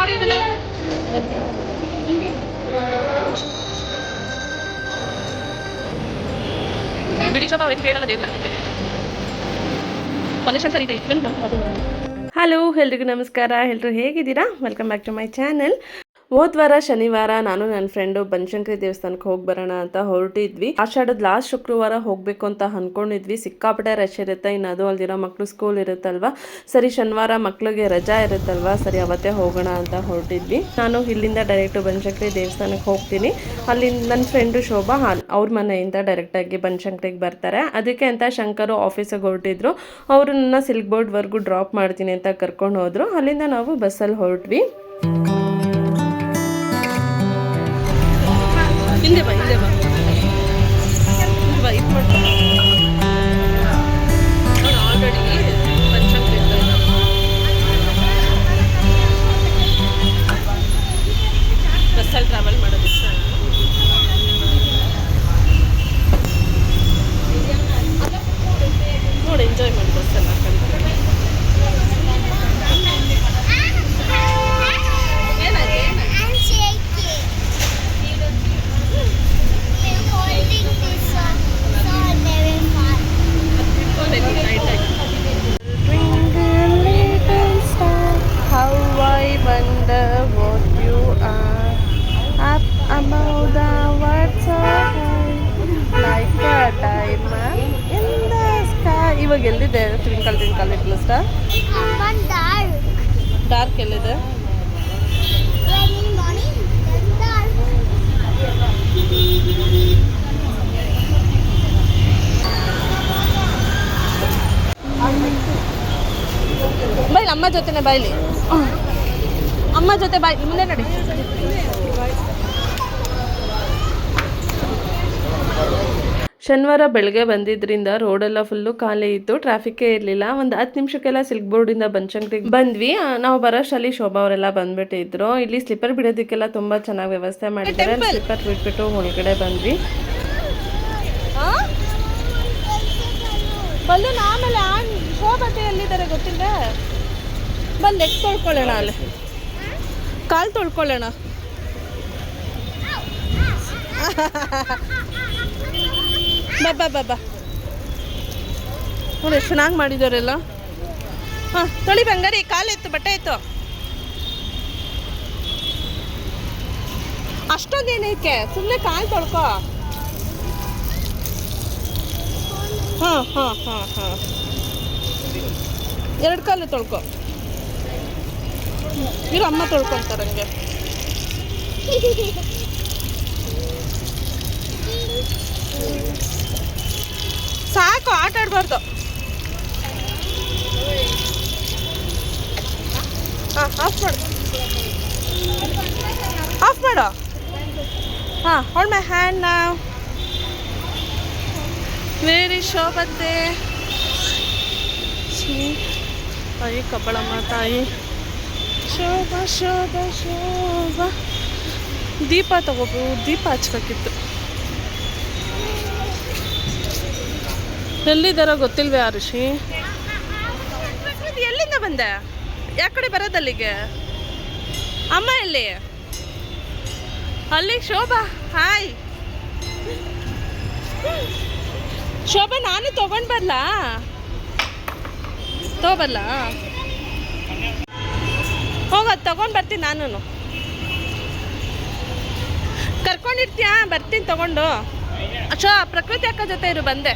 ನೋಡಿ ಇದನ್ನ ಬಿಡಿ ಸ್ವಲ್ಪ ಅವರಿಗೆ ಕೇಳಲ್ಲ ದೇವ್ರ ಪೊಲ್ಯೂಷನ್ ಸರಿ ಇದೆ. ಹಲೋ ಎಲ್ರಿಗೂ ನಮಸ್ಕಾರ. ಎಲ್ಲರೂ ಹೇಗಿದ್ದೀರಾ? Welcome back to my channel. ಹೋದ್ವಾರ ಶನಿವಾರ ನಾನು ನನ್ನ ಫ್ರೆಂಡು ಬನಶಂಕರಿ ದೇವಸ್ಥಾನಕ್ಕೆ ಹೋಗಿ ಬರೋಣ ಅಂತ ಹೊರಟಿದ್ವಿ. ಆಷಾಢದ ಲಾಸ್ಟ್ ಶುಕ್ರವಾರ ಹೋಗಬೇಕು ಅಂತ ಅಂದ್ಕೊಂಡಿದ್ವಿ. ಸಿಕ್ಕಾಪಟ್ಟೆ ರಶ್ ಇರುತ್ತೆ. ಇನ್ನು ಅದು ಅಲ್ದಿರೋ ಮಕ್ಕಳು ಸ್ಕೂಲ್ ಇರುತ್ತಲ್ವ, ಸರಿ ಶನಿವಾರ ಮಕ್ಕಳಿಗೆ ರಜಾ ಇರುತ್ತಲ್ವ, ಸರಿ ಅವತ್ತೇ ಹೋಗೋಣ ಅಂತ ಹೊರಟಿದ್ವಿ. ನಾನು ಇಲ್ಲಿಂದ ಡೈರೆಕ್ಟ್ ಬನಶಂಕರಿ ದೇವಸ್ಥಾನಕ್ಕೆ ಹೋಗ್ತೀನಿ. ಅಲ್ಲಿ ನನ್ನ ಫ್ರೆಂಡು ಶೋಭಾ ಅವ್ರ ಮನೆಯಿಂದ ಡೈರೆಕ್ಟಾಗಿ ಬನಶಂಕರಿಗೆ ಬರ್ತಾರೆ. ಅದಕ್ಕೆ ಅಂತ ಶಂಕರು ಆಫೀಸಿಗೆ ಹೊರಟಿದ್ರು. ಅವರು ನನ್ನ ಸಿಲ್ಕ್ ಬೋರ್ಡ್ವರೆಗೂ ಡ್ರಾಪ್ ಮಾಡ್ತೀನಿ ಅಂತ ಕರ್ಕೊಂಡು ಹೋದ್ರು. ಅಲ್ಲಿಂದ ನಾವು ಬಸ್ಸಲ್ಲಿ ಹೊರಟ್ವಿ. ಹಿಂದೆ ಬಾ ಹಿಂದೆ ಬಾ ಬಾ ಇದು ಮಾಡ್ತಾರೆ ಆಲ್ರೆಡಿ ಬನಶಂಕರಿ ಬಸ್ಸಲ್ಲಿ ಟ್ರಾವೆಲ್ ಮಾಡೋದು ಇಷ್ಟ. ನೋಡಿ ಎಂಜಾಯ್ ಮಾಡಿ ಬಸ್ಸಲ್ಲಿ ಹಾಕೊಂಡು. ಇವಾಗ ಎಲ್ಲಿದೆ twinkle twinkle little star? Dark ಎಲ್ಲಿದೆ? ಬಾಯ್ಲಿ ಅಮ್ಮ ಜೊತೆನೆ ಬಾಯ್ಲಿ, ಅಮ್ಮ ಜೊತೆ ಬಾಯ್ ಮುಂದೆ ನಡಿ. ಶನಿವಾರ ಬೆಳಗ್ಗೆ ಬಂದಿದ್ದರಿಂದ ರೋಡೆಲ್ಲ ಫುಲ್ಲು ಖಾಲಿ ಇತ್ತು, ಟ್ರಾಫಿಕ್ಕೇ ಇರಲಿಲ್ಲ. ಒಂದು 10 ನಿಮಿಷಕ್ಕೆಲ್ಲ ಸಿಲ್ಕ್ ಬೋರ್ಡಿಂದ ಬನಶಂಕರಿಗೆ ಬಂದ್ವಿ. ನಾವು ಬರೋಷ್ಟರಲ್ಲಿ ಶೋಭಾ ಅವರೆಲ್ಲ ಬಂದ್ಬಿಟ್ಟಿದ್ರು. ಇಲ್ಲಿ ಸ್ಲಿಪ್ಪರ್ ಬಿಡೋದಕ್ಕೆಲ್ಲ ತುಂಬ ಚೆನ್ನಾಗಿ ವ್ಯವಸ್ಥೆ ಮಾಡಿದ್ದಾರೆ. ಸ್ಲಿಪ್ಪರ್ ಬಿಟ್ಬಿಟ್ಟು ಒಳಗಡೆ ಬಂದ್ವಿ. ಬಂದು ಆಮೇಲೆ ಶೋಭತೆ ಎಲ್ಲಿದ್ದಾರೆ ಗೊತ್ತಿಲ್ಲ. ಬಂದು ಎತ್ತು ತೊಳ್ಕೊಳ್ಳೋಣ, ಅಲ್ಲಿ ಕಾಲು ತೊಳ್ಕೊಳ್ಳೋಣ. ಬಾಬಾ ಬಾಬಾ ನೋಡಿ ಎಷ್ಟು ಚೆನ್ನಾಗಿ ಮಾಡಿದಾರೆಲ್ಲ. ಹಾಂ ತೊಳಿ ಬಂಗಾರಿ, ಕಾಲು ಎತ್ತು, ಬಟ್ಟೆ ಎತ್ತು. ಅಷ್ಟೊಂದೇನೈತೆ, ಸುಮ್ಮನೆ ಕಾಲು ತೊಳ್ಕೊ. ಹಾಂ ಹಾಂ ಹಾಂ ಹಾಂ 2 ಕಾಲು ತೊಳ್ಕೊ. ಇರು ಅಮ್ಮ ತೊಳ್ಕೊತಾರೆ ಹಂಗೆ. ಸಾಕು, ಆಟ ಆಡಬಾರ್ದು. ಹಾಂ ಆಫ್ ಮಾಡು, ಆಫ್ ಮಾಡು. ಹಾಂ ಹೋಲ್ಡ್ ಮೈ ಹ್ಯಾಂಡ್ ನಾವ್. ವೇರಿ ಶೋಭತೆ ತಾಯಿ ಕಬ್ಬಳಮ್ಮ ತಾಯಿ. ಶೋಭಾ ಶೋಭಾ ಶೋಭಾ. ದೀಪ ತಗೋಬು, ದೀಪ ಹಚ್ಬೇಕಿತ್ತು. ಎಲ್ಲಿದ್ದಾರೋ ಗೊತ್ತಿಲ್ವೇ ಆರುಷಿ? ಎಲ್ಲಿಂದ ಬಂದೆ? ಯಾವ ಕಡೆ ಬರೋದಲ್ಲಿಗೆ? ಅಮ್ಮ ಎಲ್ಲಿ? ಅಲ್ಲಿ ಶೋಭಾ. ಹಾಯ್ ಶೋಭಾ, ನಾನು ತಗೊಂಡು ಬರ್ಲಾ? ತಗೋಬರ್ಲಾ? ಹೋಗೋದು ತಗೊಂಡು ಬರ್ತೀನಿ. ನಾನು ಕರ್ಕೊಂಡಿರ್ತೀಯಾ? ಬರ್ತೀನಿ ತಗೊಂಡು. ಪ್ರಕೃತಿ ಅಕ್ಕ ಜೊತೆ ಇರು, ಬಂದೆ.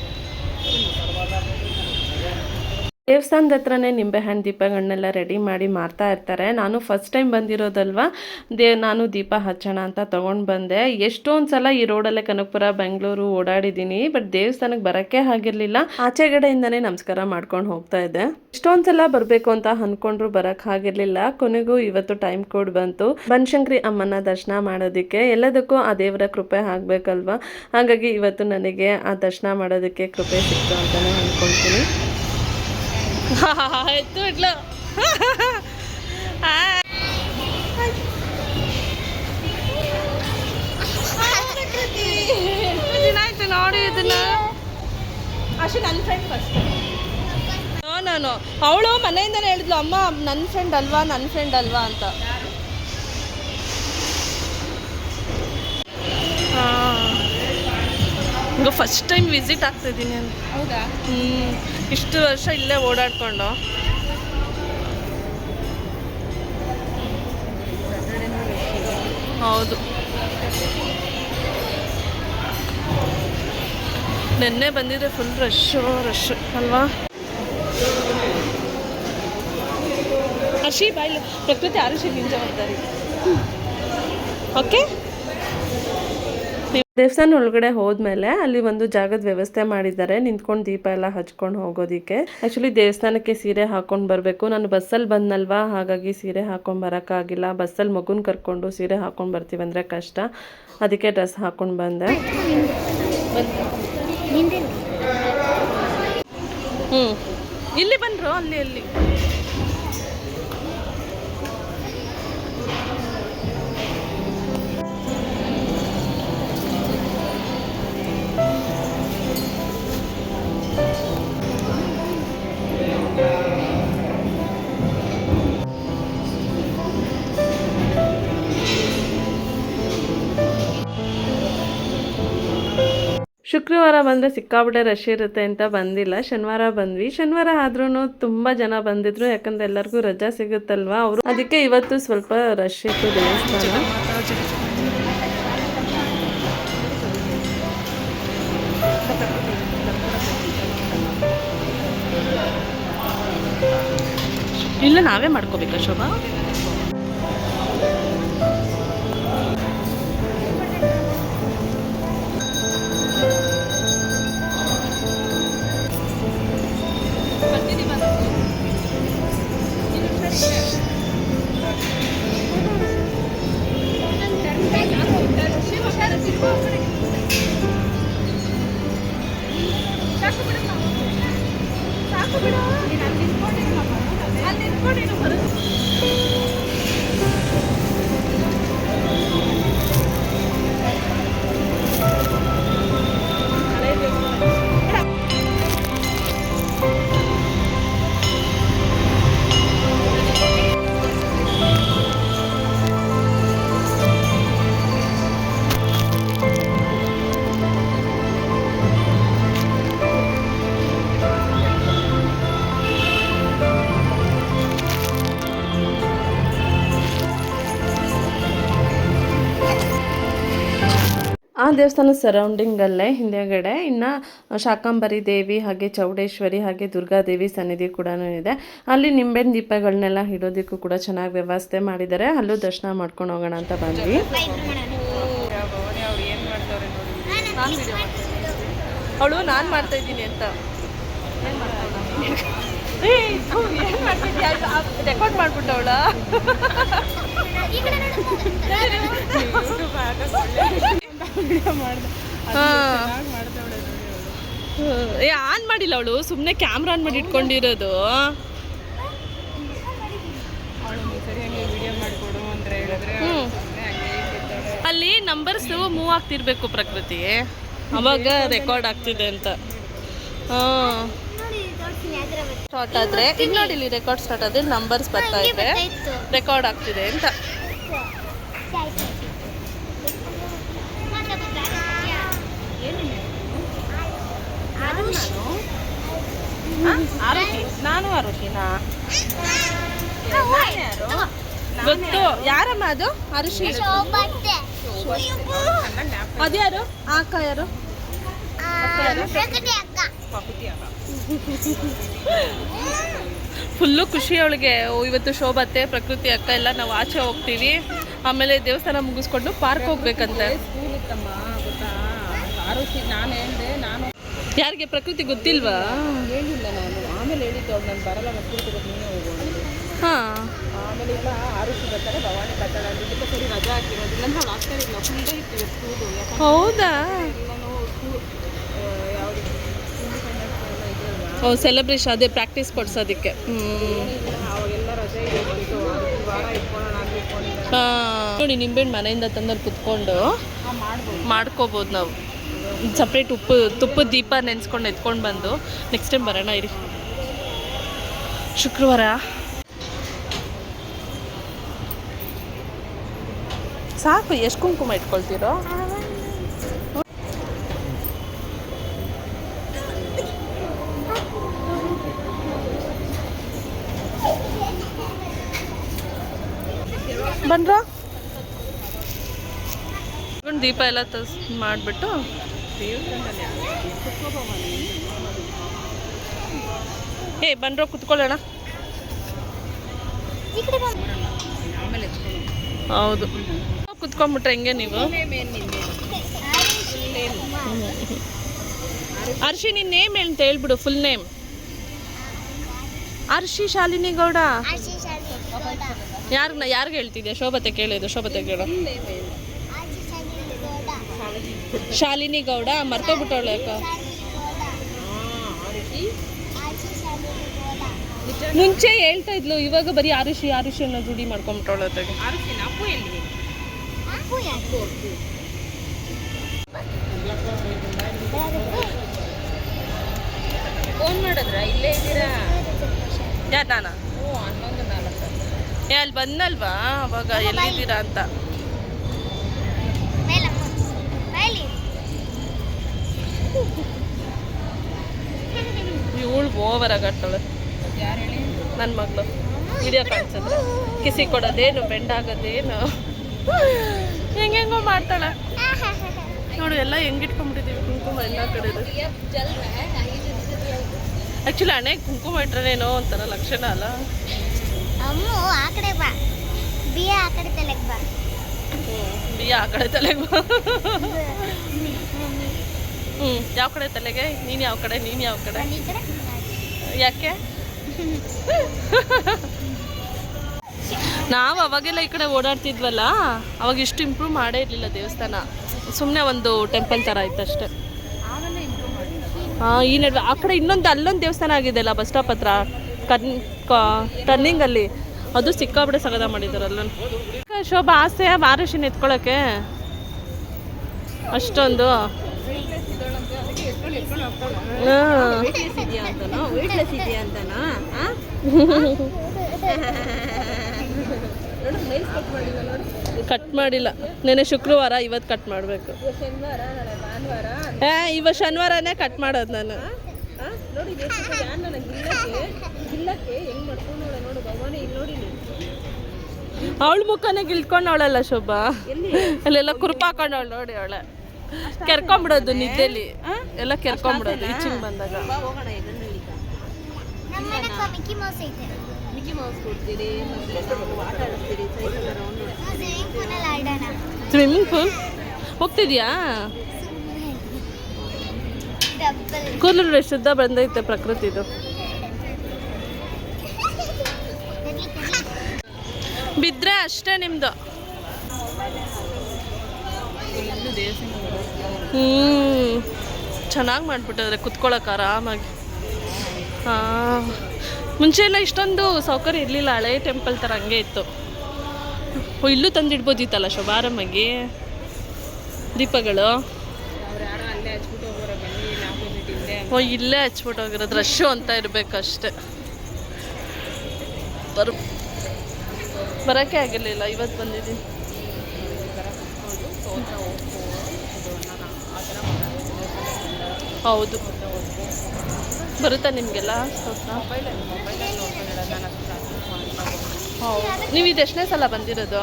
ದೇವಸ್ಥಾನದ ಹತ್ರನೇ ನಿಂಬೆಹಣ್ಣು ದೀಪಗಳನ್ನೆಲ್ಲ ರೆಡಿ ಮಾಡಿ ಮಾರ್ತಾ ಇರ್ತಾರೆ. ನಾನು ಫಸ್ಟ್ ಟೈಮ್ ಬಂದಿರೋದಲ್ವ, ನಾನು ದೀಪ ಹಚ್ಚೋಣ ಅಂತ ತೊಗೊಂಡು ಬಂದೆ. ಎಷ್ಟೊಂದು ಸಲ ಈ ರೋಡಲ್ಲೇ ಕನಕಪುರ ಬೆಂಗಳೂರು ಓಡಾಡಿದ್ದೀನಿ, ಬಟ್ ದೇವಸ್ಥಾನಕ್ಕೆ ಬರೋಕ್ಕೆ ಆಗಿರಲಿಲ್ಲ. ಆಚೆಗಡೆಯಿಂದನೇ ನಮಸ್ಕಾರ ಮಾಡ್ಕೊಂಡು ಹೋಗ್ತಾ ಇದ್ದೆ. ಎಷ್ಟೊಂದು ಸಲ ಬರಬೇಕು ಅಂತ ಅಂದ್ಕೊಂಡ್ರು ಬರೋಕ್ಕೆ ಆಗಿರಲಿಲ್ಲ. ಕೊನೆಗೂ ಇವತ್ತು ಟೈಮ್ ಕೂಡ ಬಂತು ಬನಶಂಕರಿ ಅಮ್ಮನ ದರ್ಶನ ಮಾಡೋದಕ್ಕೆ. ಎಲ್ಲದಕ್ಕೂ ಆ ದೇವರ ಕೃಪೆ ಆಗಬೇಕಲ್ವ, ಹಾಗಾಗಿ ಇವತ್ತು ನನಗೆ ಆ ದರ್ಶನ ಮಾಡೋದಕ್ಕೆ ಕೃಪೆ ಸಿಕ್ತು ಅಂತಲೇ ಅಂದ್ಕೊಳ್ತೀನಿ. ಎತ್ತು ಇಡ್ಲು. ದಿನ ಆಯ್ತು ನೋಡಿ ಇದನ್ನ. ಅಷ್ಟು ನನ್ನ ಫ್ರೆಂಡ್ ಫಸ್ಟ್. ನಾನು ಅವಳು ಮನೆಯಿಂದನೇ ಹೇಳಿದ್ಲು, ಅಮ್ಮ ನನ್ನ ಫ್ರೆಂಡ್ ಅಲ್ವಾ ಅಂತ. ಈಗ ಫಸ್ಟ್ ಟೈಮ್ ವಿಸಿಟ್ ಆಗ್ತಾಯಿದ್ದೀನಿ ಅಂತ. ಹೌದಾ? ಇಷ್ಟು ವರ್ಷ ಇಲ್ಲೇ ಓಡಾಡ್ಕೊಂಡು. ಹೌದು, ನೆನ್ನೆ ಬಂದಿದ್ರೆ ಫುಲ್ ರಶ್ ಅಲ್ವಾ? ಹರ್ಷಿ ಬಾಯ್ಲಿ ಪ್ರಕೃತಿ ಆರುಷಿ ನಿಂಜ ಬರ್ತಾರೆ. ಓಕೆ, ದೇವಸ್ಥಾನ ಒಳಗಡೆ ಹೋದ್ಮೇಲೆ ಅಲ್ಲಿ ಒಂದು ಜಾಗದ ವ್ಯವಸ್ಥೆ ಮಾಡಿದ್ದಾರೆ, ನಿಂತ್ಕೊಂಡು ದೀಪ ಎಲ್ಲ ಹಚ್ಕೊಂಡು ಹೋಗೋದಿಕ್ಕೆ. ಆ್ಯಕ್ಚುಲಿ ದೇವಸ್ಥಾನಕ್ಕೆ ಸೀರೆ ಹಾಕೊಂಡು ಬರಬೇಕು. ನಾನು ಬಸ್ಸಲ್ಲಿ ಬಂದಲ್ವಾ, ಹಾಗಾಗಿ ಸೀರೆ ಹಾಕೊಂಡು ಬರೋಕ್ಕಾಗಿಲ್ಲ. ಬಸ್ಸಲ್ಲಿ ಮಗುನ ಕರ್ಕೊಂಡು ಸೀರೆ ಹಾಕೊಂಡು ಬರ್ತೀವಿ ಅಂದರೆ ಕಷ್ಟ, ಅದಕ್ಕೆ ಡ್ರೆಸ್ ಹಾಕೊಂಡು ಬಂದೆ. ಇಲ್ಲಿ ಬಂದ್ರು, ಅಲ್ಲಿ ಶುಕ್ರವಾರ ಬಂದರೆ ಸಿಕ್ಕಾಬಿಟ್ಟೆ ರಶ್ ಇರುತ್ತೆ ಅಂತ ಬಂದಿಲ್ಲ. ಶನಿವಾರ ಬಂದ್ವಿ. ಶನಿವಾರ ಆದ್ರೂ ತುಂಬ ಜನ ಬಂದಿದ್ರು, ಯಾಕಂದ್ರೆ ಎಲ್ಲರಿಗೂ ರಜಾ ಸಿಗುತ್ತಲ್ವಾ ಅವರು, ಅದಕ್ಕೆ ಇವತ್ತು ಸ್ವಲ್ಪ ರಶ್ ಇತ್ತು ದೇವಸ್ಥಾನ. ಇಲ್ಲ ನಾವೇ ಮಾಡ್ಕೋಬೇಕಾ ಶೋಭಾ? ಆ ದೇವಸ್ಥಾನದ ಸರೌಂಡಿಂಗಲ್ಲೇ ಹಿಂದೆಗಡೆ ಇನ್ನು ಶಾಕಾಂಬರಿ ದೇವಿ ಹಾಗೆ ಚೌಡೇಶ್ವರಿ ಹಾಗೆ ದುರ್ಗಾದೇವಿ ಸನ್ನಿಧಿ ಕೂಡ ಇದೆ. ಅಲ್ಲಿ ನಿಂಬೆಹಣ್ಣು ದೀಪಗಳನ್ನೆಲ್ಲ ಇಡೋದಕ್ಕೂ ಕೂಡ ಚೆನ್ನಾಗಿ ವ್ಯವಸ್ಥೆ ಮಾಡಿದ್ದಾರೆ. ಅಲ್ಲೂ ದರ್ಶನ ಮಾಡ್ಕೊಂಡು ಹೋಗೋಣ ಅಂತ ಬಂದ್ವಿ. ಅವಳು ನಾನು ಮಾಡ್ತಾ ಇದ್ದೀನಿ ಅಂತ ರೆಕಾರ್ಡ್ ಮಾಡ್ಬಿಟ್ಟವಳ. ಆನ್ ಮಾಡಿಲ್ಲ ಅವಳು, ಸುಮ್ಮನೆ ಕ್ಯಾಮ್ರಾ ಆನ್ ಮಾಡಿ ಇಟ್ಕೊಂಡಿರೋದು. ಅಲ್ಲಿ ನಂಬರ್ಸ್ ಮೂವ್ ಆಗ್ತಿರ್ಬೇಕು ಪ್ರಕೃತಿ, ಅವಾಗ ರೆಕಾರ್ಡ್ ಆಗ್ತಿದೆ ಅಂತ. ಸ್ಟಾರ್ಟ್ ಆದ್ರೆ ಈಗ ನೋಡಿ, ಇಲ್ಲಿ ರೆಕಾರ್ಡ್ ಸ್ಟಾರ್ಟ್ ಆದ್ರೆ ನಂಬರ್ಸ್ ಬರ್ತಾ ಇದೆ, ರೆಕಾರ್ಡ್ ಆಗ್ತಿದೆ ಅಂತ. ನಾನು ಆರುಷಿನಾ ಗೊತ್ತು. ಯಾರಮ್ಮ ಅದು? ಆರುಷಿ ಅದ್ಯಾರು? ಅಕ್ಕ ಯಾರು? ಫುಲ್ಲು ಖುಷಿ ಅವಳಿಗೆ. ಇವತ್ತು ಶೋಭತ್ತೆ, ಪ್ರಕೃತಿ ಅಕ್ಕ ಎಲ್ಲ ನಾವು ಆಚೆ ಹೋಗ್ತೀವಿ, ಆಮೇಲೆ ದೇವಸ್ಥಾನ ಮುಗಿಸ್ಕೊಂಡು ಪಾರ್ಕ್ ಹೋಗ್ಬೇಕಂತೆ. ನಾನು ಯಾರಿಗೆ? ಪ್ರಕೃತಿ ಗೊತ್ತಿಲ್ವಾ? ಹೇಳಿಲ್ಲ ನಾನು, ಆಮೇಲೆ ಹೇಳಿದ್ದು ನಾನು ಬರಲ್ಲ, ನೀನೇ ಹೋಗೋಣ. ಹಾಂ, ಆಮೇಲೆ ಇಲ್ಲ ಆರುಷಿ ಬರ್ತಾರೆ, ಭವಾನಿ ಬರ್ತಾಳೆ ಅಂದಿದ್ದಕ್ಕೆ ಸರಿ ರಜಾ ಹಾಕಿರೋದಿಲ್ಲ ಅಂತ ಆಗ್ತಾ ಇಲ್ಲ. ಫುಲ್ ಡೇ ಇತ್ತು ಸ್ಕೂಲು. ಹೌದಾ? ಎಲ್ಲನೂ ಯಾವುದು ಸೆಲೆಬ್ರೇಷನ್, ಅದೇ ಪ್ರಾಕ್ಟೀಸ್ ಕೊಡ್ಸೋದಕ್ಕೆ. ಅವಾಗೆಲ್ಲ ರಜೆ ಇತ್ತು, ವಾರ ಇಟ್ಕೊಳ್ಳೋಣ ಅಂತ ಇಟ್ಕೊಂಡಿದ್ದಾರೆ. ಹಾಂ ನೋಡಿ, ನಿಂಬೆಹಣ್ಣು ಮನೆಯಿಂದ ತಂದಲ್ಲಿ ಕುತ್ಕೊಂಡು ಮಾಡ್ಕೋಬೋದು ನಾವು. ಸಪ್ರೇಟ್ ತುಪ್ಪದ ದೀಪ ನೆನೆಸ್ಕೊಂಡು ಎತ್ಕೊಂಡು ಬಂದು ನೆಕ್ಸ್ಟ್ ಟೈಮ್ ಬರೋಣ ಇರಿ. ಶುಕ್ರವಾರ ಸಾಕು. ಎಷ್ಟು ಕುಂಕುಮ ಇಟ್ಕೊಳ್ತೀರೋ? ಬಂದ್ರ ದೀಪ ಎಲ್ಲ ಮಾಡಿಬಿಟ್ಟು ಬಂದ್ರೋ ಕುತ್ಕೊಳ್ಳೋಣ. ಹೌದು ಕುತ್ಕೊಂಡ್ಬಿಟ್ರೆ ಹೆಂಗೆ ನೀವು? ಅರ್ಷಿ ನಿನ್ನ ನೇಮ್ ಅಂತ ಹೇಳ್ಬಿಡು, ಫುಲ್ ನೇಮ್. ಅರ್ಷಿ ಶಾಲಿನಿ ಗೌಡ. ಯಾರಿಗೆ ಹೇಳ್ತಿದ್ಯಾ? ಶೋಭತೆ ಕೇಳಿದ್ದು, ಶೋಭತೆ ಕೇಳು. ಶಾಲಿನಿ ಗೌಡ ಮರ್ತೋಗ್ಬಿಟ್ಟವಳೆ ಅಕ್ಕ. ಮುಂಚೆ ಹೇಳ್ತಾ ಇದ್ಲು, ಇವಾಗ ಬರೀ ಆರುಷಿ ಅನ್ನೋ ರೂಢಿ ಮಾಡ್ಕೊಂಬಿಟ್ಟವಳೆ. ಫೋನ್ ಮಾಡಿದ್ರ? ಇಲ್ಲೇ ಇದ್ದೀರಾ? ಯಾರು? ನಾನಾ? ಅಲ್ಲಿ ಬಂದಲ್ವಾ ಅವಾಗ, ಎಲ್ಲಿದ್ದೀರಾ ಅಂತ. ಇವಳು ಓವರ್ ಆಗತ್ತಾಳೆ. ನನ್ನ ಮಗಳು ವಿಡಿಯೋ ಕಾಣಿಸಿದ್ರೆ ಕಿಸಿ ಕೊಡೋದೇನು, ಬೆಂಡಾಗೋದೇನು, ಹೆಂಗೆಂಗೋ ಮಾಡ್ತಾಳೆ ನೋಡು. ಎಲ್ಲ ಹೆಂಗಿಟ್ಕೊಂಡ್ಬಿಟ್ಟಿದ್ದೀವಿ ಕುಂಕುಮ ಎಲ್ಲ ಕಡೆ. ಆ್ಯಕ್ಚುಲಿ ಹಣೆಗೆ ಕುಂಕುಮ ಇಟ್ರೇನೇನೋ ಒಂಥರ ಲಕ್ಷಣ ಅಲ್ಲ. ಬಿಯ ಆ ಕಡೆ ತಲೆಗೆ ಬಾ. ಯಾವ ಕಡೆ ತಲೆಗೆ? ನೀನು ಯಾವ ಕಡೆ? ಯಾಕೆ? ನಾವು ಅವಾಗೆಲ್ಲ ಈ ಕಡೆ ಓಡಾಡ್ತಿದ್ವಲ್ಲ, ಅವಾಗ ಇಷ್ಟು ಇಂಪ್ರೂವ್ ಮಾಡೇ ಇರಲಿಲ್ಲ ದೇವಸ್ಥಾನ. ಸುಮ್ಮನೆ ಒಂದು ಟೆಂಪಲ್ ಥರ ಇತ್ತು ಅಷ್ಟೇ. ಹಾಂ, ಈ ನಡುವೆ ಆ ಕಡೆ ಅಲ್ಲೊಂದು ದೇವಸ್ಥಾನ ಆಗಿದೆ ಅಲ್ಲ, ಬಸ್ ಸ್ಟಾಪ್ ಹತ್ರ ಟರ್ನಿಂಗಲ್ಲಿ. ಅದು ಸಿಕ್ಕಾಬಿಡೆ ಸಗದ ಮಾಡಿದಾರಲ್ಲ. ಶೋಭಾ ಆಸೆ ಆರುಷಿನ ಎತ್ಕೊಳ್ಳೋಕ್ಕೆ ಅಷ್ಟೊಂದು. ಕಟ್ ಮಾಡಿಲ್ಲ, ನೆನೆ ಶುಕ್ರವಾರ, ಇವತ್ತು ಕಟ್ ಮಾಡಬೇಕು. ಇವತ್ತು ಶನಿವಾರನೇ ಕಟ್ ಮಾಡೋದು ನಾನು. ಅವಳ ಮುಖನೇ ಗಿಳ್ಕೊಂಡವಳಲ್ಲ ಶೋಭಾ, ಅಲ್ಲೆಲ್ಲ ಕುರುಪಾಕೊಂಡವಳು ನೋಡಿ. ಅವಳೆ ಕೆರ್ಕೊಂಬಿಡೋದು ನಿದ್ದೆಲಿ, ಎಲ್ಲ ಕೆರ್ಕೊಂಬಿಡೋದು ಈಚಿಂಗ್ ಬಂದಾಗ. ಸ್ವಿಮ್ಮಿಂಗ್ ಪೂಲ್ ಹೋಗ್ತಿದ್ಯಾ? ಕೂದಲು ಶುದ್ಧ ಬಂದೈತೆ ಪ್ರಕೃತಿದು. ಬಿದ್ದರೆ ಅಷ್ಟೇ ನಿಮ್ಮದು. ಚೆನ್ನಾಗಿ ಮಾಡಿಬಿಟ್ಟಿದ್ರೆ ಕುತ್ಕೊಳ್ಳೋಕೆ ಆರಾಮಾಗಿ. ಹಾಂ, ಮುಂಚೆ ಎಲ್ಲ ಇಷ್ಟೊಂದು ಸೌಕರ್ಯ ಇರಲಿಲ್ಲ, ಹಳೆ ಟೆಂಪಲ್ ಥರ ಹಂಗೆ ಇತ್ತು. ಇಲ್ಲೂ ತಂದಿಡ್ಬೋದಿತ್ತಲ್ಲ ಶೋಭಾ ಆರಾಮಾಗಿ ದೀಪಗಳು. ಇಲ್ಲೇ ಹಚ್ಬಿಟ್ಟು ಹೋಗಿರೋದು, ರಶ್ಶು ಅಂತ ಇರಬೇಕಷ್ಟೆ. ಬರೋಕ್ಕೆ ಆಗಿರಲಿಲ್ಲ, ಇವತ್ತು ಬಂದಿದ್ದೀನಿ. ಹೌದು, ಬರುತ್ತಾ ನಿಮಗೆಲ್ಲ ಸ್ತೋತ್ರ? ಹೌದು. ನೀವು ಇದು ಎಷ್ಟನೇ ಸಲ ಬಂದಿರೋದು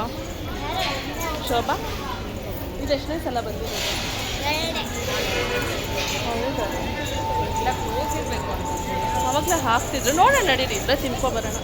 ಶೋಭಾ? ಇದು ಎಷ್ಟನೇ ಸಲ ಬಂದಿರೋದು? ಹೌದಾ? ಅವಾಗಲೇ ಹಾಕ್ತಿದ್ರು. ನೋಡೋಣ ನಡೀರಿ, ಇದ್ರೆ ತಿನ್ಕೊಬರೋಣ.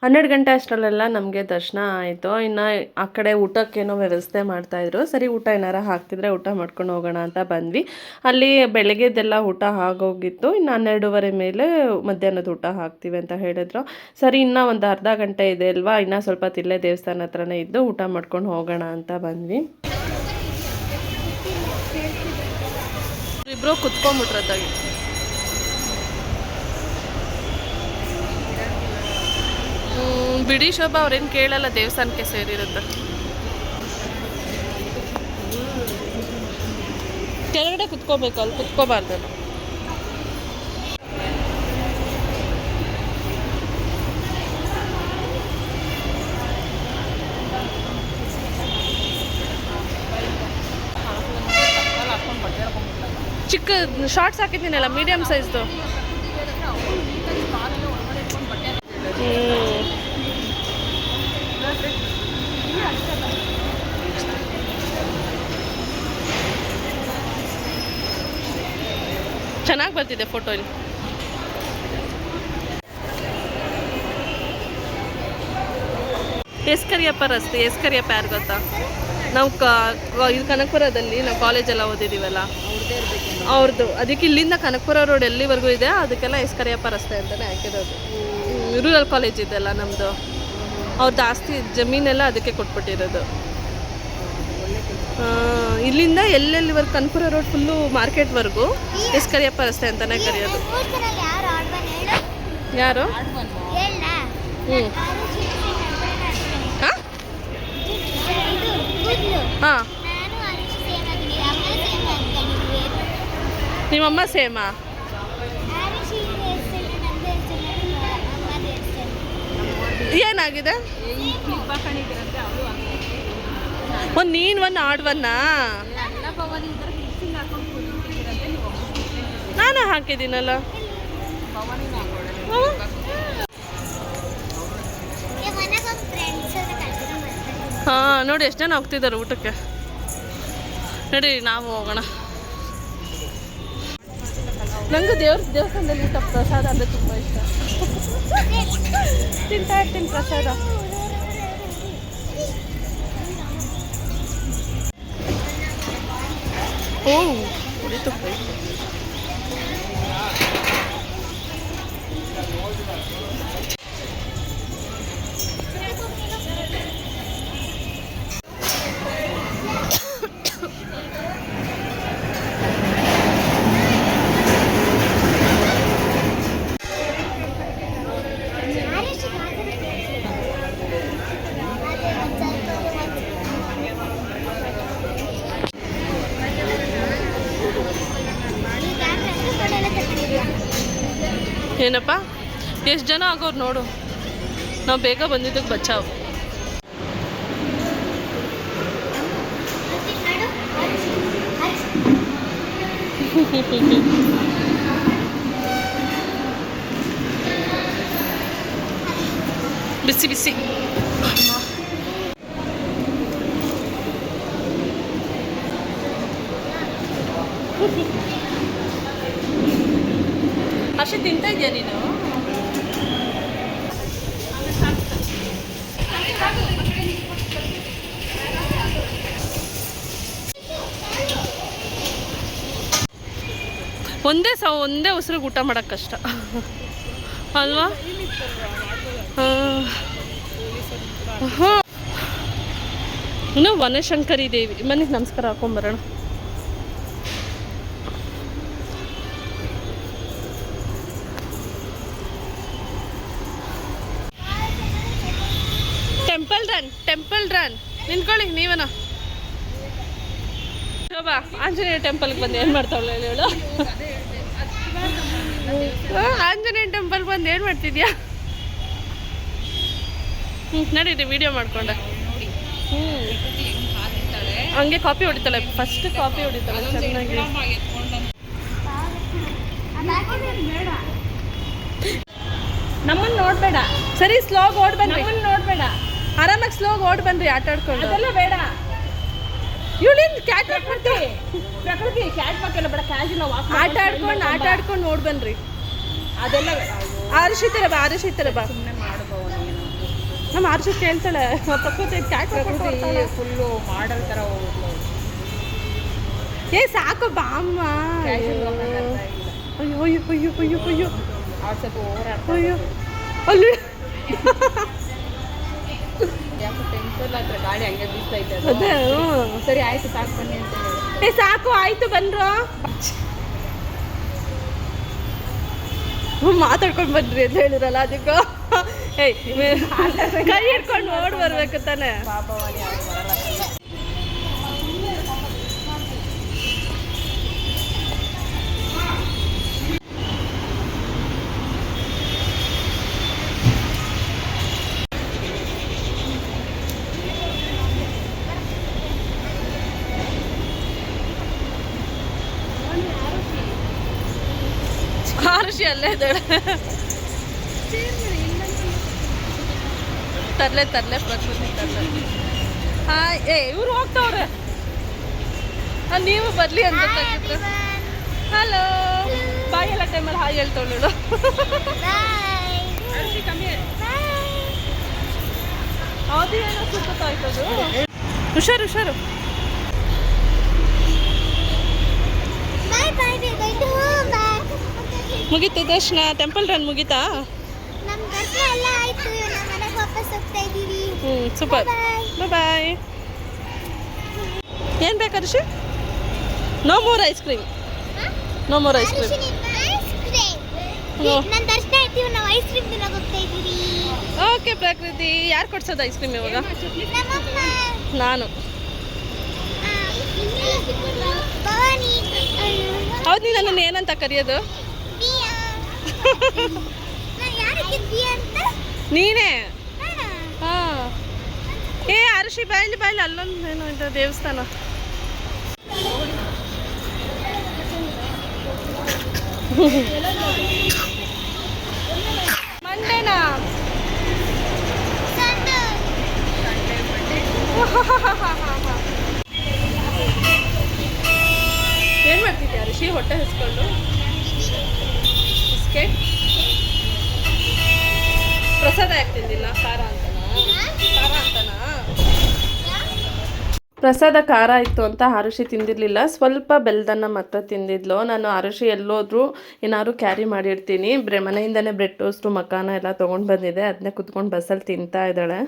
12 ಗಂಟೆ ಅಷ್ಟರಲ್ಲೆಲ್ಲ ನಮಗೆ ದರ್ಶನ ಆಯಿತು. ಇನ್ನು ಆ ಕಡೆ ಊಟಕ್ಕೇನೋ ವ್ಯವಸ್ಥೆ ಮಾಡ್ತಾಯಿದ್ರು. ಸರಿ, ಊಟ ಏನಾರ ಹಾಕ್ತಿದ್ರೆ ಊಟ ಮಾಡ್ಕೊಂಡು ಹೋಗೋಣ ಅಂತ ಬಂದ್ವಿ. ಅಲ್ಲಿ ಬೆಳಗ್ಗೆದೆಲ್ಲ ಊಟ ಆಗೋಗಿತ್ತು. ಇನ್ನು 12:30 ಮೇಲೆ ಮಧ್ಯಾಹ್ನದ ಊಟ ಹಾಕ್ತೀವಿ ಅಂತ ಹೇಳಿದ್ರು. ಸರಿ, ಇನ್ನೂ ಒಂದು ಅರ್ಧ ಗಂಟೆ ಇದೆ ಅಲ್ವಾ, ಇನ್ನೂ ಸ್ವಲ್ಪ ತಿಲ್ಲೇ ದೇವಸ್ಥಾನ ಹತ್ರನೇ ಇದ್ದು ಊಟ ಮಾಡ್ಕೊಂಡು ಹೋಗೋಣ ಅಂತ ಬಂದ್ವಿ. ಇಬ್ಬರು ಕುತ್ಕೊಂಡ್ಬಿಟ್ರದ್ದಾಗಿ. ಬಿಡಿ ಶೋಭಾ, ಅವ್ರೇನು ಕೇಳಲ್ಲ, ದೇವಸ್ಥಾನಕ್ಕೆ ಸೇರಿರುತ್ತೆ. ಕೆಳಗಡೆ ಕುತ್ಕೋಬೇಕು, ಅಲ್ಲಿ ಕುತ್ಕೋಬಾರ್ದು. ಚಿಕ್ಕ ಶಾರ್ಟ್ಸ್ ಹಾಕಿದ್ದೀನಲ್ಲ, ಮೀಡಿಯಮ್ ಸೈಜ್ದು. ಬರ್ತಿದೆ ಫೋಟೋ ಇಲ್ಲಿ. ಎಸ್ಕರಿಯಪ್ಪ ರಸ್ತೆ. ಎಸ್ಕರಿಯಪ್ಪ ಯಾರು ಗೊತ್ತಾ? ನಾವು ಇದು ಕನಕಪುರದಲ್ಲಿ ನಾವು ಕಾಲೇಜೆಲ್ಲ ಓದಿದ್ದೀವಲ್ಲ ಅವ್ರದ್ದು. ಅದಕ್ಕೆ ಇಲ್ಲಿಂದ ಕನಕಪುರ ರೋಡ್ ಎಲ್ಲಿವರೆಗೂ ಇದೆ ಅದಕ್ಕೆಲ್ಲ ಎಸ್ಕರಿಯಪ್ಪ ರಸ್ತೆ ಅಂತಲೇ ಹಾಕಿರೋದು. ರೂರಲ್ ಕಾಲೇಜ್ ಇದೆಲ್ಲ ನಮ್ಮದು, ಅವ್ರದ್ದು ಆಸ್ತಿ ಜಮೀನೆಲ್ಲ ಅದಕ್ಕೆ ಕೊಟ್ಬಿಟ್ಟಿರೋದು. ಇಲ್ಲಿಂದ ಎಲ್ಲೆಲ್ಲಿವರೆಗೂ ಕನಕಪುರ ರೋಡ್ ಫುಲ್ಲು ಮಾರ್ಕೆಟ್ವರೆಗೂ ಎಸ್ಕರಿಯಪ್ಪ ರಸ್ತೆ ಅಂತಲೇ ಕರೆಯೋದು. ಯಾರು? ಹ್ಞೂ ಹಾಂ, ನಿಮ್ಮಮ್ಮ ಸೇಮಾ? ಏನಾಗಿದೆ? ನೀನು ಆಡ್ವನ್ನ ನಾನು ಹಾಕಿದ್ದೀನಲ್ಲ. ಹಾಂ ನೋಡಿ ಎಷ್ಟು ಜನ ಹೋಗ್ತಿದ್ದಾರೆ ಊಟಕ್ಕೆ. ನಡಿ ನಾವು ಹೋಗೋಣ. ನನಗೂ ದೇವಸ್ಥಾನದಲ್ಲಿ ಊಟ ಪ್ರಸಾದ ಅಂದರೆ ತುಂಬ ಇಷ್ಟ. ತಿಂತಾ ಇರ್ತೀನಿ ಪ್ರಸಾದ. ಓ ಕುಡಿತು. ಏನಪ್ಪ ಎಷ್ಟು ಜನ ಆಗೋರು ನೋಡು. ನಾವು ಬೇಗ ಬಂದಿದ್ದಕ್ಕೆ ಬಚಾವ್. ಬಿಸಿ ಬಿಸಿ. ಅಷ್ಟೇ ತಿಂತಾ ಇದೆಯಾ ನೀನು? ಒಂದೇ ಉಸಿರಿಗೆ ಊಟ ಮಾಡೋಕ್ಕೆ ಕಷ್ಟ ಅಲ್ವಾ? ಹಾಂ, ಇನ್ನು ವನಶಂಕರಿ ದೇವಿ ಮನೆಗೆ ನಮಸ್ಕಾರ ಹಾಕೊಂಬರೋಣ. ಟೆಂಪಲ್ ರನ್ ನಿಂತ್ಕೊಳ್ಳಿ ನೀವನ. ಶೋಭಾ ಆಂಜನೇಯ ಟೆಂಪಲ್ಗೆ ಬಂದು ಏನು ಮಾಡ್ತಾವಳ ಹೇಳು? ಆಂಜನೇಯ ಟೆಂಪಲ್ಗೆ ಬಂದು ಏನು ಮಾಡ್ತಿದ್ಯಾ? ನಡೀರಿ ವಿಡಿಯೋ ಮಾಡ್ಕೊಂಡೆ. ಹಂಗೆ ಕಾಪಿ ಹೊಡಿತಾಳೆ, ಫಸ್ಟ್ ಕಾಪಿ ಹೊಡಿತಾಳೆ ಚೆನ್ನಾಗಿ. ನಮ್ಮನ್ನು ನೋಡಬೇಡ. ಸರಿ ಸ್ಲೋಗ್ ಓಡ್ ಬನ್ನಿ. ನಮ್ಮನ್ನು ನೋಡಬೇಡ, ಆರಾಮಾಗಿ ಸ್ಲೋಗ್ ಓಡ್ ಬನ್ರಿ ಆಟ ಆಡ್ಕೊಂಡು. ಅದೆಲ್ಲ ಬೇಡ. ಇವಳಿಂದ ಕ್ಯಾಟ್ ವಾಕ್ ಮಾಡ್ತೀವಿ. ಪ್ರಕೃತಿ ಕ್ಯಾಟ್ ವಾಕ್ ಎಲ್ಲ ಬೇಡ, ಕ್ಯಾಜುವಲ್ ವಾಕ್ ಆಟ ಆಡ್ಕೊಂಡು ಓಡ್ ಬನ್ರಿ. ಅದೆಲ್ಲ ಆರುಷಿತರ ಬಾ, ಆರುಷಿತರ ಬಾ. ಸುಮ್ಮನೆ ಮಾಡ್ಬೋದು. ನಮ್ಮ ಆರುಷಿ ಕೇಳ್ತಾಳೆ ಪ್ರಕೃತಿ ಕ್ಯಾಟ್ ಪ್ರಕೃತಿ ಫುಲ್ಲು ಮಾಡಲ್ ಥರ ಹೋಗ್ಲು. ಏ ಸಾಕು ಬಾಮ್ಮ. ಅಯ್ಯೋ ಅಯ್ಯೋ ಅಯ್ಯೋ ಅಯ್ಯೋ ಅಯ್ಯೋ ಸ್ವಲ್ಪ ಓವರ್ ಅಯ್ಯೋ ಅಲ್ಲಿ ಟೆಂಪಲ್ ಹತ್ರ ಗಾಡಿ ಹಂಗೆ ಬೀಸ್ತಾ ಇದ್ದೆ. ಅದೇ ಸರಿ ಆಯ್ತು ಸಾಕು ಬನ್ನಿ ಅಂತ ಹೇಳಿ. ಏ ಸಾಕು ಆಯ್ತು ಬನ್ರು. ಮಾತಾಡ್ಕೊಂಡು ಬನ್ರಿ ಅಂತ ಹೇಳಿರಲ್ಲ ಅದಕ್ಕೂ. ಏಯ್ ಕೈ ಹಿಡ್ಕೊಂಡು ಓಡ್ ಬರ್ಬೇಕು ತಾನೆ. ಆರುಷಿ ಅಲ್ಲೇ ಇದ್ದಾಳೆ. ತರ್ಲೆ ಪ್ರಕೃತಿ ತರ್ಲೆ. ಹಾಂ ಏ ಇವ್ರು ಹೋಗ್ತಾವ್ರೆ. ನೀವು ಬರ್ಲಿ ಅಂತ. ಹಲೋ ಬಾಯ್ ಎಲ್ಲ ಟೈಮಲ್ಲಿ ಹಾಯ್ ಹೇಳ್ತವಳು. ಅದು ಏನೋ ಸುತ್ತಾಯ್ತದು. ಹುಷಾರು ಹುಷಾರು. ಮುಗೀತು ದರ್ಶನ, ಟೆಂಪಲ್ ರನ್ ಮುಗೀತಾ? Super, bye. ಏನು ಬೇಕು Harshi? No more ice cream, no more ice cream. Okay Prakruthi. ಯಾರು ಕೊಡ್ಸೋದು ಐಸ್ ಕ್ರೀಮ್ ಇವಾಗ? ನಾನು. ಹೌದು, ನೀ ನನ್ನನ್ನು ಏನಂತ ಕರೆಯೋದು? ನೀನೇ. ಹಾಂ. ಏ ಅರಶಿ ಬಾಯ್ಲಿ ಬಾಯ್ಲಿ, ಅಲ್ಲೊಂದು ಏನೋ ಇದೆ ದೇವಸ್ಥಾನ. ಮಂಡೇನಾ? ಏನು ಮಾಡ್ತಿದ್ಯಾ ಋಷಿ? ಹೊಟ್ಟೆ ಹಸ್ಕೊಂಡು ಬಿಸ್ಕೆಟ್ ಪ್ರಸಾದ ಯಾಕೆ ತಿಂದಿಲ್ಲ? ಖಾರ ಅಂತನಾ? ಖಾರ ಅಂತನಾ? ಪ್ರಸಾದ ಖಾರ ಇತ್ತು ಅಂತ ಆರುಷಿ ತಿಂದಿರಲಿಲ್ಲ. ಸ್ವಲ್ಪ ಬೆಲ್ಲದನ್ನ ಮಾತ್ರ ತಿಂದಿದ್ಲು. ನಾನು ಆರುಷಿ ಎಲ್ಲೋದ್ರೂ ಏನಾದ್ರು ಕ್ಯಾರಿ ಮಾಡಿರ್ತೀನಿ. ಮನೆಯಿಂದನೇ ಬ್ರೆಡ್ ಟೋಸ್ಟು ಮಕಾನ ಎಲ್ಲ ತೊಗೊಂಡು ಬಂದಿದೆ. ಅದನ್ನೇ ಕುತ್ಕೊಂಡು ಬಸ್ಸಲ್ಲಿ ತಿಂತಾ ಇದ್ದಾಳೆ.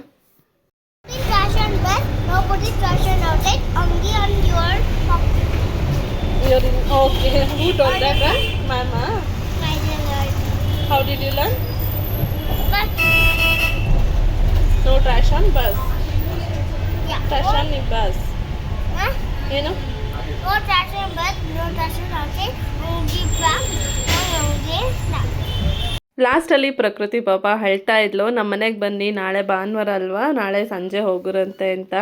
Okay, who told that one? Mama? How did you learn? No trash on bus. Trash on the bus. You know? No trash on bus, no trash on outside, no give back, no give. ಲಾಸ್ಟಲ್ಲಿ ಪ್ರಕೃತಿ ಪಾಪ ಹೇಳ್ತಾ ಇದ್ಲು, ನಮ್ಮ ಮನೆಗೆ ಬನ್ನಿ, ನಾಳೆ ಭಾನುವಾರ ಅಲ್ವಾ, ನಾಳೆ ಸಂಜೆ ಹೋಗುರಂತೆ ಅಂತ.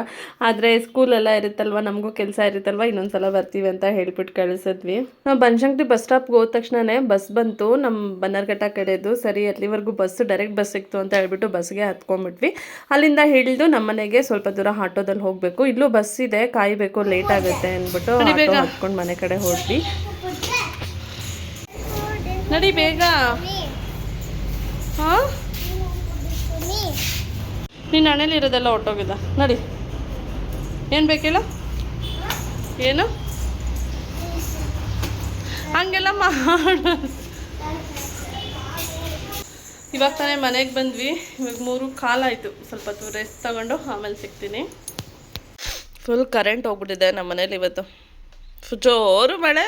ಆದರೆ ಸ್ಕೂಲೆಲ್ಲ ಇರುತ್ತಲ್ವ, ನಮಗೂ ಕೆಲಸ ಇರುತ್ತಲ್ವ, ಇನ್ನೊಂದು ಸಲ ಬರ್ತೀವಿ ಅಂತ ಹೇಳ್ಬಿಟ್ಟು ಕಳಿಸಿದ್ವಿ. ನಾವು ಬನಶಂಕರಿ ಬಸ್ ಸ್ಟಾಪ್ಗೆ ಹೋದ ತಕ್ಷಣವೇ ಬಸ್ ಬಂತು ನಮ್ಮ ಬನ್ನರ್ಘಟ್ಟ ಕಡೆದು. ಸರಿ ಅಲ್ಲಿವರೆಗೂ ಬಸ್ಸು ಡೈರೆಕ್ಟ್ ಬಸ್ ಸಿಕ್ತು ಅಂತ ಹೇಳ್ಬಿಟ್ಟು ಬಸ್ಗೆ ಹತ್ಕೊಂಡ್ಬಿಟ್ವಿ. ಅಲ್ಲಿಂದ ಹಿಡಿದು ನಮ್ಮ ಮನೆಗೆ ಸ್ವಲ್ಪ ದೂರ ಆಟೋದಲ್ಲಿ ಹೋಗಬೇಕು. ಇಲ್ಲೂ ಬಸ್ ಇದೆ, ಕಾಯಬೇಕು, ಲೇಟ್ ಆಗುತ್ತೆ ಅಂದ್ಬಿಟ್ಟು ಆಟೋ ಹತ್ಕೊಂಡು ಮನೆ ಕಡೆ ಹೋದ್ವಿ. ನಡಿ ಬೇಗ. ಹಾಂ, ನೀನು ಹಣೆಯಲ್ಲಿ ಇರೋದೆಲ್ಲ ಹೊಟ್ಟೋಗಿದ್ದ. ನಡಿ. ಏನು ಬೇಕಿಲ್ಲ? ಏನು ಹಂಗೆಲ್ಲ ಮಾಡು. ಇವಾಗ ತಾನೇ ಮನೆಗೆ ಬಂದ್ವಿ. ಇವಾಗ 3:15 ಆಯಿತು. ಸ್ವಲ್ಪ ಹೊತ್ತು ರೆಸ್ಟ್ ತಗೊಂಡು ಆಮೇಲೆ ಸಿಗ್ತೀನಿ. ಫುಲ್ ಕರೆಂಟ್ ಹೋಗ್ಬಿಟ್ಟಿದೆ ನಮ್ಮ ಮನೇಲಿ ಇವತ್ತು. ಜೋರು ಮಳೆ.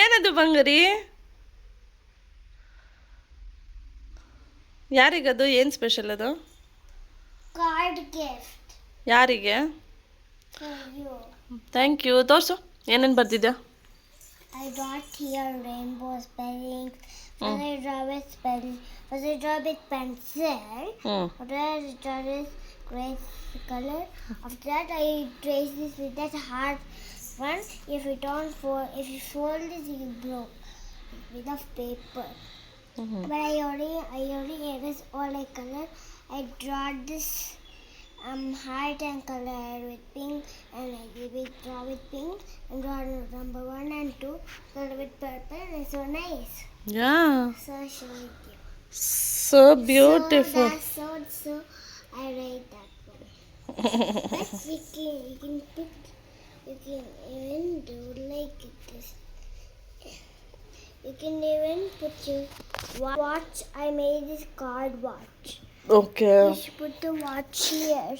ಏನದು ಬಂಗಾರಿ? ಯಾರಿಗದು? ಏನು ಸ್ಪೆಷಲ್ ಅದು? God gift. ಯಾರಿಗೆ? For you. Thank you. ತೋರಿಸು, ಏನೇನು ಬರ್ತಿದ್ಯಾ? I got here rainbow spellings. First I draw with spelling. First I draw with pencil. After that I draw with gray color. After that I trace this with that hard one. If you fold this, you will broke with of paper. But I already erased all I color. I draw this heart and color with pink, and I draw with pink and draw number 1 and 2 color with purple, and it's so nice. Yeah. So show it you. So beautiful. So I write that one. But you can pick. You can even do like this. You can even put your watch. I made this card watch. Okay. You should put the watch here.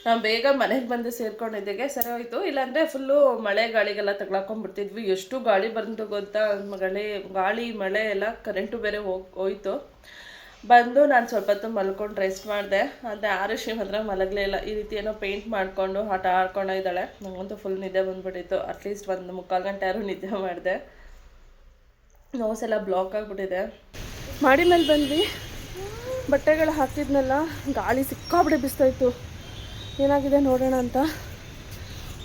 ನಾವು ಬೇಗ ಮನೆಗೆ ಬಂದು ಸೇರ್ಕೊಂಡಿದ್ದೆಗೆ ಸರಿ ಹೋಯಿತು. ಇಲ್ಲಾಂದರೆ full ಮಳೆ ಗಾಳಿಗೆಲ್ಲ ತಗೊಳಕೊಂಡ್ಬಿಡ್ತಿದ್ವಿ. ಎಷ್ಟು ಗಾಳಿ ಬಂತು ಗೊತ್ತಾ? ಗಾಳಿ ಮಳೆ ಎಲ್ಲ, ಕರೆಂಟು ಬೇರೆ ಹೋಯ್ತು. ಬಂದು ನಾನು ಸ್ವಲ್ಪ ಹೊತ್ತು ಮಲ್ಕೊಂಡು ರೆಸ್ಟ್ ಮಾಡಿದೆ. ಆದರೆ ಆರುಷಿ ಮಾತ್ರ ಮಲಗಲೇ ಇಲ್ಲ. ಈ ರೀತಿ ಏನೋ ಪೇಂಟ್ ಮಾಡಿಕೊಂಡು ಆಟ ಆಡ್ಕೊಂಡಿದ್ದಾಳೆ. ನನಗಂತೂ ಫುಲ್ ನಿದ್ದೆ ಬಂದುಬಿಟ್ಟಿತ್ತು. ಅಟ್ಲೀಸ್ಟ್ 1-3 ಗಂಟೆ ಆದ್ರೂ ನಿದ್ದೆ ಮಾಡಿದೆ. ನೋಸ್ ಎಲ್ಲ ಬ್ಲಾಕ್ ಆಗಿಬಿಟ್ಟಿದೆ. ಮಾಡಿ ಮೇಲೆ ಬಂದ್ವಿ. ಬಟ್ಟೆಗಳು ಹಾಕಿದ್ನಲ್ಲ, ಗಾಳಿ ಸಿಕ್ಕಾಬಿಟ್ಟೆ ಬಿಸ್ತಾಯಿತ್ತು. ಏನಾಗಿದೆ ನೋಡೋಣ ಅಂತ.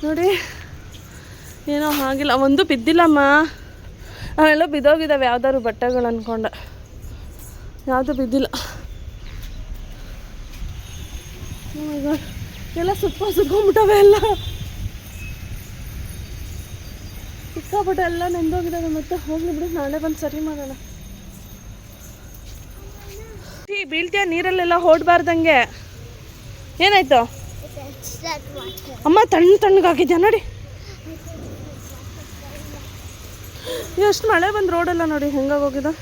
ನೋಡಿ, ಏನೋ ಆಗಿಲ್ಲ, ಒಂದು ಬಿದ್ದಿಲ್ಲಮ್ಮ. ಅವೆಲ್ಲ ಬಿದ್ದೋಗಿದ್ದಾವೆ ಯಾವ್ದಾದ್ರು ಬಟ್ಟೆಗಳು ಅಂದ್ಕೊಂಡೆ. ಯಾವುದು ಬಿದ್ದಿಲ್ಲ. ಎಲ್ಲ ಸುತ್ಕೊಂಡ್ಬಿಟ್ಟವೆ ಎಲ್ಲ. ಸಿಕ್ಕಾಪಟ್ಟೆ ಎಲ್ಲ ನೆಂದೋಗಿದ್ದಾವೆ ಮತ್ತೆ ಹೋಗ್ಲಿ ಬಿಡು, ನಾಳೆ ಬಂದು ಸರಿ ಮಾಡೋಣ. ಬೀಳ್ತೀಯ ನೀರಲ್ಲೆಲ್ಲ ಓಡಬಾರ್ದಂಗೆ. ಏನಾಯ್ತು ಅಮ್ಮ? ತಣ್ಣಗಾಗಿದ್ಯಾ ನೋಡಿ. ಎಷ್ಟು ಮಳೆ ಬಂದು ರೋಡೆಲ್ಲ ನೋಡಿ ಹೆಂಗಾಗೋಗಿದೆ.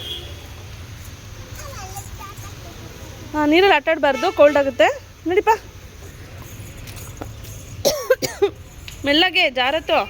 ಹಾಂ, ನೀರಲ್ಲಿ ಆಟಾಡಬಾರ್ದು, ಕೋಲ್ಡ್ ಆಗುತ್ತೆ. ನಡಿಪ್ಪ ಮೆಲ್ಲಗೆ, ಜಾರತ್ತು.